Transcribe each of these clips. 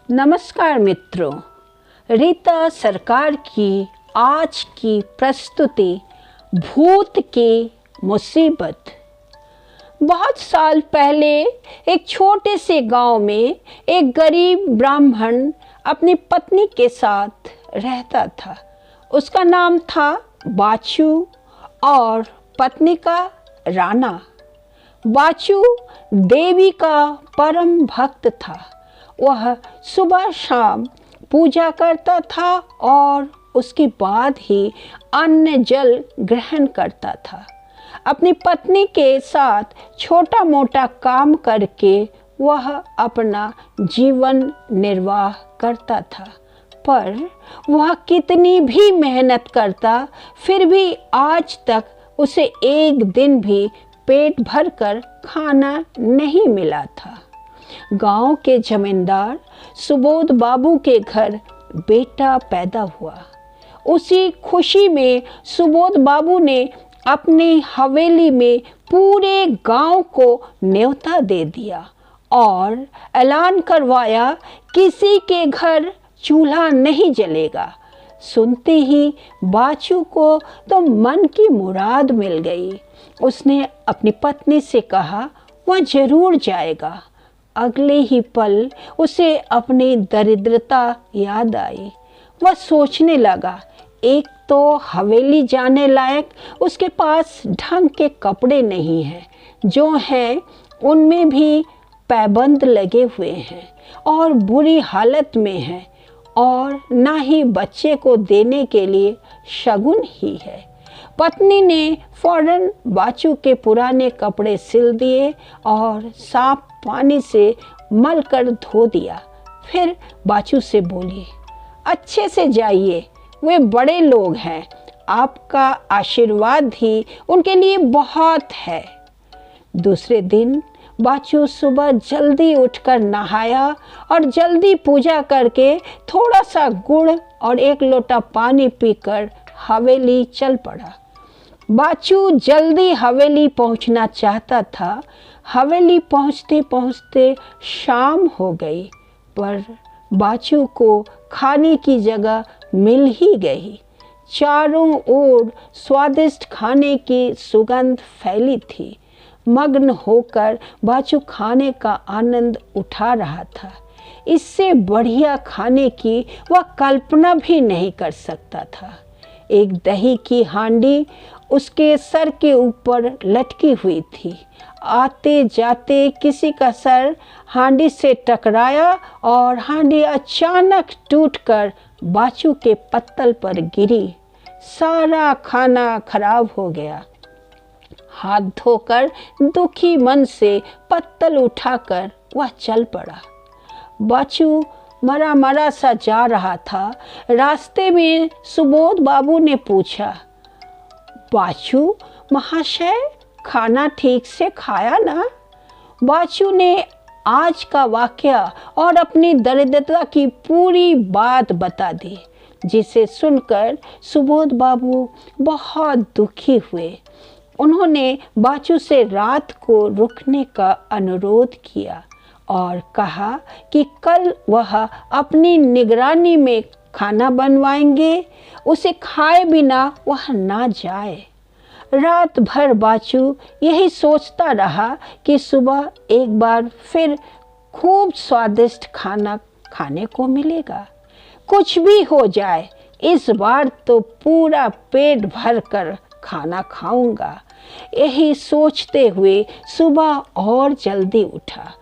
नमस्कार मित्रों, रीता सरकार की आज की प्रस्तुति भूत की मुसीबत। बहुत साल पहले एक छोटे से गांव में एक गरीब ब्राह्मण अपनी पत्नी के साथ रहता था। उसका नाम था बाचू और पत्नी का राणा। बाचू देवी का परम भक्त था। वह सुबह शाम पूजा करता था और उसके बाद ही अन्न जल ग्रहण करता था। अपनी पत्नी के साथ छोटा मोटा काम करके वह अपना जीवन निर्वाह करता था। पर वह कितनी भी मेहनत करता, फिर भी आज तक उसे एक दिन भी पेट भरकर खाना नहीं मिला था। गांव के जमींदार सुबोध बाबू के घर बेटा पैदा हुआ। उसी खुशी में सुबोध बाबू ने अपनी हवेली में पूरे गांव को न्योता दे दिया और ऐलान करवाया, किसी के घर चूल्हा नहीं जलेगा। सुनते ही बाचू को तो मन की मुराद मिल गई। उसने अपनी पत्नी से कहा वह जरूर जाएगा। अगले ही पल उसे अपनी दरिद्रता याद आई। वह सोचने लगा, एक तो हवेली जाने लायक उसके पास ढंग के कपड़े नहीं हैं, जो हैं उनमें भी पैबंद लगे हुए हैं और बुरी हालत में हैं, और ना ही बच्चे को देने के लिए शगुन ही है। पत्नी ने फौरन बाचू के पुराने कपड़े सिल दिए और साफ पानी से मल कर धो दिया। फिर बाचू से बोली, अच्छे से जाइए, वे बड़े लोग हैं, आपका आशीर्वाद ही उनके लिए बहुत है। दूसरे दिन बाचू सुबह जल्दी उठकर नहाया और जल्दी पूजा करके थोड़ा सा गुड़ और एक लोटा पानी पीकर हवेली चल पड़ा। बाचू जल्दी हवेली पहुंचना चाहता था। हवेली पहुंचते पहुंचते शाम हो गई, पर बाचू को खाने की जगह मिल ही गई। चारों ओर स्वादिष्ट खाने की सुगंध फैली थी। मग्न होकर बाचू खाने का आनंद उठा रहा था। इससे बढ़िया खाने की वह कल्पना भी नहीं कर सकता था। एक दही की हांडी उसके सर के ऊपर लटकी हुई थी। आते जाते किसी का सर हांडी से टकराया और हांडी अचानक टूटकर बाचू के पत्तल पर गिरी। सारा खाना खराब हो गया। हाथ धोकर दुखी मन से पत्तल उठाकर वह चल पड़ा। बाचू मरा मरा सा जा रहा था। रास्ते में सुबोध बाबू ने पूछा, बाचू महाशय, खाना ठीक से खाया ना? बाचू ने आज का वाकया और अपनी दरिद्रता की पूरी बात बता दी, जिसे सुनकर सुबोध बाबू बहुत दुखी हुए। उन्होंने बाचू से रात को रुकने का अनुरोध किया और कहा कि कल वह अपनी निगरानी में खाना बनवाएंगे, उसे खाए बिना वह ना जाए। रात भर बाचू यही सोचता रहा कि सुबह एक बार फिर खूब स्वादिष्ट खाना खाने को मिलेगा। कुछ भी हो जाए, इस बार तो पूरा पेट भर कर खाना खाऊंगा। यही सोचते हुए सुबह और जल्दी उठा।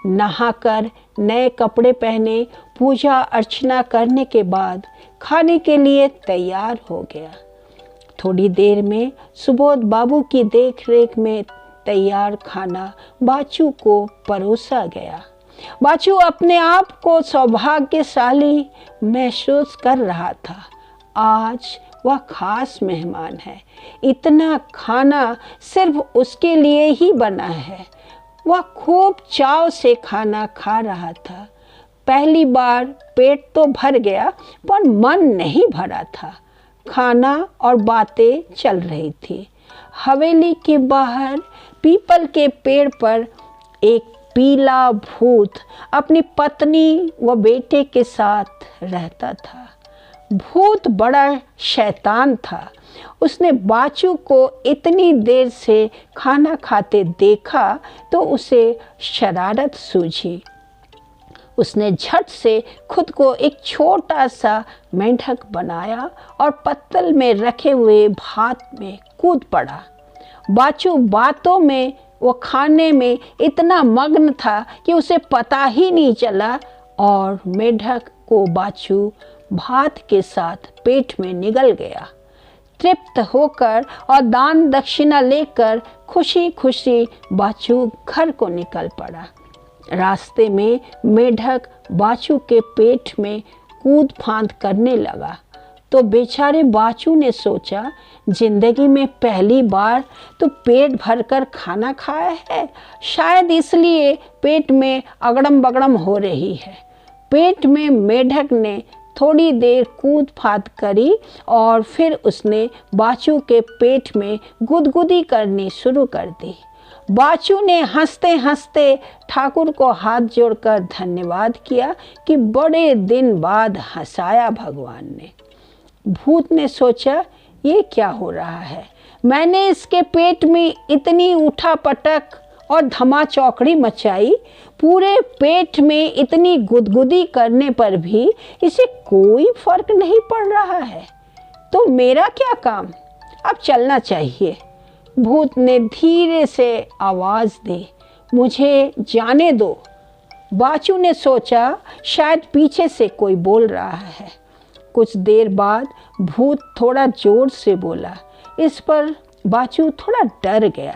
नहाकर नए कपड़े पहने पूजा अर्चना करने के बाद खाने के लिए तैयार हो गया। थोड़ी देर में सुबोध बाबू की देखरेख में तैयार खाना बाचू को परोसा गया। बाचू अपने आप को सौभाग्यशाली महसूस कर रहा था। आज वह खास मेहमान है। इतना खाना सिर्फ उसके लिए ही बना है। वह खूब चाव से खाना खा रहा था। पहली बार पेट तो भर गया, पर मन नहीं भरा था। खाना और बातें चल रही थी। हवेली के बाहर पीपल के पेड़ पर एक पीला भूत अपनी पत्नी व बेटे के साथ रहता था। भूत बड़ा शैतान था। उसने बाचू को इतनी देर से खाना खाते देखा तो उसे शरारत सूझी। उसने झट से खुद को एक छोटा सा मेंढक बनाया और पत्तल में रखे हुए भात में कूद पड़ा। बाचू बातों में वो खाने में इतना मग्न था कि उसे पता ही नहीं चला और मेंढक को बाचू भात के साथ पेट में निगल गया। तृप्त होकर और दान दक्षिणा लेकर खुशी खुशी बाचू घर को निकल पड़ा। रास्ते में मेंढक बाचू के पेट में कूद फांद करने लगा तो बेचारे बाचू ने सोचा, जिंदगी में पहली बार तो पेट भरकर खाना खाया है, शायद इसलिए पेट में अगड़म बगड़म हो रही है। पेट में मेंढक ने थोड़ी देर कूद फाद करी और फिर उसने बाचू के पेट में गुदगुदी करनी शुरू कर दी। बाचू ने हंसते हंसते ठाकुर को हाथ जोड़कर धन्यवाद किया कि बड़े दिन बाद हंसाया भगवान ने। भूत ने सोचा, ये क्या हो रहा है? मैंने इसके पेट में इतनी उठा पटक और धमा चौकड़ी मचाई, पूरे पेट में इतनी गुदगुदी करने पर भी इसे कोई फर्क नहीं पड़ रहा है, तो मेरा क्या काम? अब चलना चाहिए। भूत ने धीरे से आवाज दी, मुझे जाने दो। बाचू ने सोचा, शायद पीछे से कोई बोल रहा है। कुछ देर बाद भूत थोड़ा जोर से बोला। इस पर बाचू थोड़ा डर गया।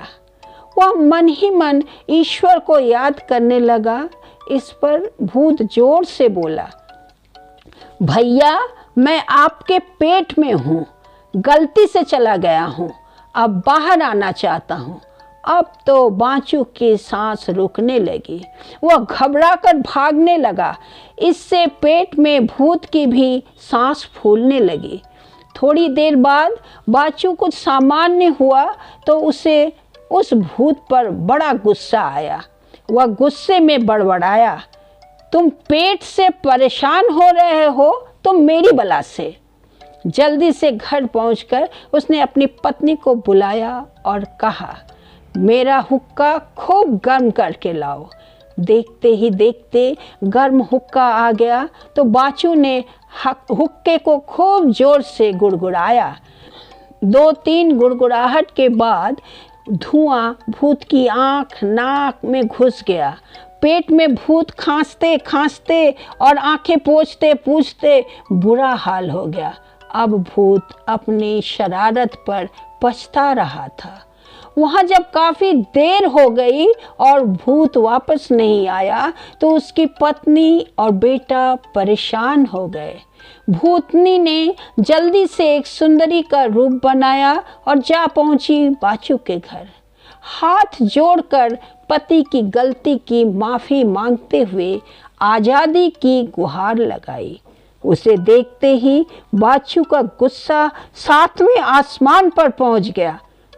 वह मन ही मन ईश्वर को याद करने लगा। इस पर भूत जोर से बोला, भैया मैं आपके पेट में हूँ, गलती से चला गया हूँ, अब बाहर आना चाहता हूँ। अब तो बाचू की सांस रुकने लगी। वह घबराकर भागने लगा। इससे पेट में भूत की भी सांस फूलने लगी। थोड़ी देर बाद बाचू कुछ सामान्य हुआ तो उसे उस भूत पर बड़ा गुस्सा आया। वह गुस्से में बड़बड़ाया, तुम पेट से परेशान हो रहे हो तो मेरी बला से। जल्दी से घर पहुंचकर उसने अपनी पत्नी को बुलाया और कहा, मेरा हुक्का खूब गर्म करके लाओ। देखते ही देखते गर्म हुक्का आ गया तो बाचू ने हुक्के को खूब जोर से गुड़गुड़ाया। 2-3 गुड़गुड़ाहट के बाद धुआं भूत की आंख नाक में घुस गया। पेट में भूत खांसते खांसते और आंखें पोंछते पूछते बुरा हाल हो गया। अब भूत अपनी शरारत पर पछता रहा था। वहाँ जब काफ़ी देर हो गई और भूत वापस नहीं आया तो उसकी पत्नी और बेटा परेशान हो गए। भूतनी ने जल्दी से एक सुंदरी का रूप बनाया और जा पहुंची बाचू के घर। हाथ जोड़कर पति की गलती की माफ़ी मांगते हुए आज़ादी की गुहार लगाई। उसे देखते ही बाचू का गुस्सा 7वें आसमान पर पहुंच गया।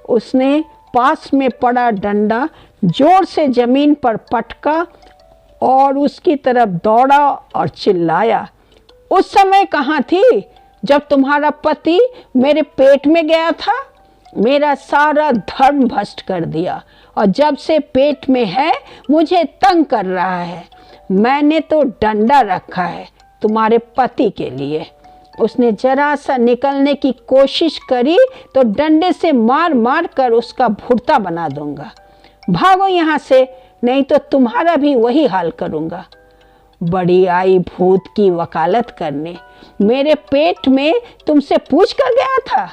उसने पास में पड़ा डंडा जोर से जमीन पर पटका और उसकी तरफ दौड़ा और चिल्लाया, उस समय कहाँ थी जब तुम्हारा पति मेरे पेट में गया था? मेरा सारा धर्म भ्रष्ट कर दिया और जब से पेट में है मुझे तंग कर रहा है। मैंने तो डंडा रखा है तुम्हारे पति के लिए। उसने जरा सा निकलने की कोशिश करी तो डंडे से मार मार कर उसका भुर्ता बना दूंगा। भागो यहाँ से, नहीं तो तुम्हारा भी वही हाल करूँगा। बड़ी आई भूत की वकालत करने, मेरे पेट में तुमसे पूछ कर गया था।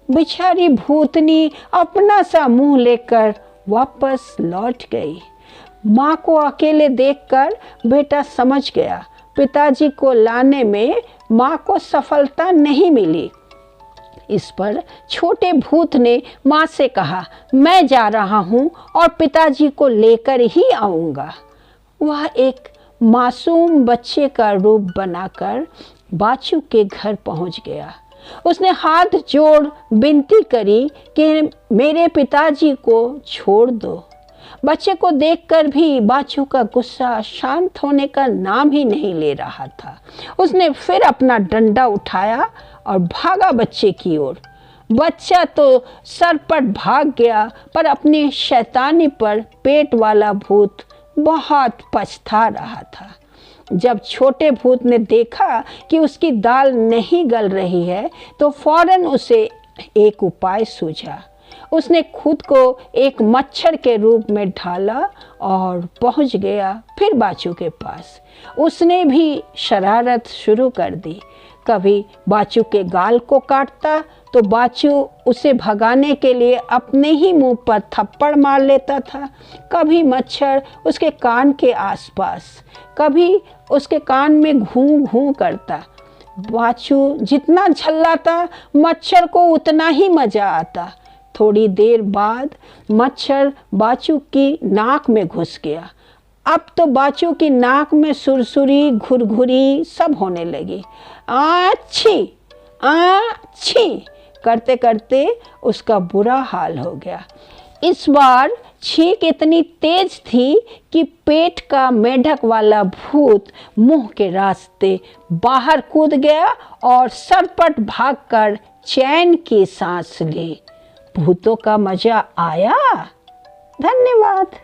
बेचारी भूतनी अपना सा मुंह लेकर वापस लौट गई। माँ को अकेले देखकर बेटा समझ गया पिताजी को लाने में माँ को सफलता नहीं मिली। इस पर छोटे भूत ने माँ से कहा, मैं जा रहा हूँ और पिताजी को लेकर ही आऊँगा। वह एक मासूम बच्चे का रूप बनाकर बाचू के घर पहुँच गया। उसने हाथ जोड़ विनती करी कि मेरे पिताजी को छोड़ दो। बच्चे को देखकर भी बाचू का गुस्सा शांत होने का नाम ही नहीं ले रहा था। उसने फिर अपना डंडा उठाया और भागा बच्चे की ओर। बच्चा तो सरपट भाग गया, पर अपनी शैतानी पर पेट वाला भूत बहुत पछता रहा था। जब छोटे भूत ने देखा कि उसकी दाल नहीं गल रही है, तो फौरन उसे एक उपाय सूझा। उसने खुद को एक मच्छर के रूप में ढाला और पहुंच गया फिर बाचू के पास। उसने भी शरारत शुरू कर दी। कभी बाचू के गाल को काटता तो बाचू उसे भगाने के लिए अपने ही मुंह पर थप्पड़ मार लेता था। कभी मच्छर उसके कान के आसपास, कभी उसके कान में घूं घूं करता। बाचू जितना झल्लाता, मच्छर को उतना ही मजा आता। थोड़ी देर बाद मच्छर बाचू की नाक में घुस गया। अब तो बाचू की नाक में सुरसुरी, घुरघुरी सब होने लगी। आछी आछी करते करते उसका बुरा हाल हो गया। इस बार छींक इतनी तेज थी कि पेट का मेढक वाला भूत मुंह के रास्ते बाहर कूद गया और सरपट भागकर चैन की सांस ली। भूतों का मजा आया। धन्यवाद।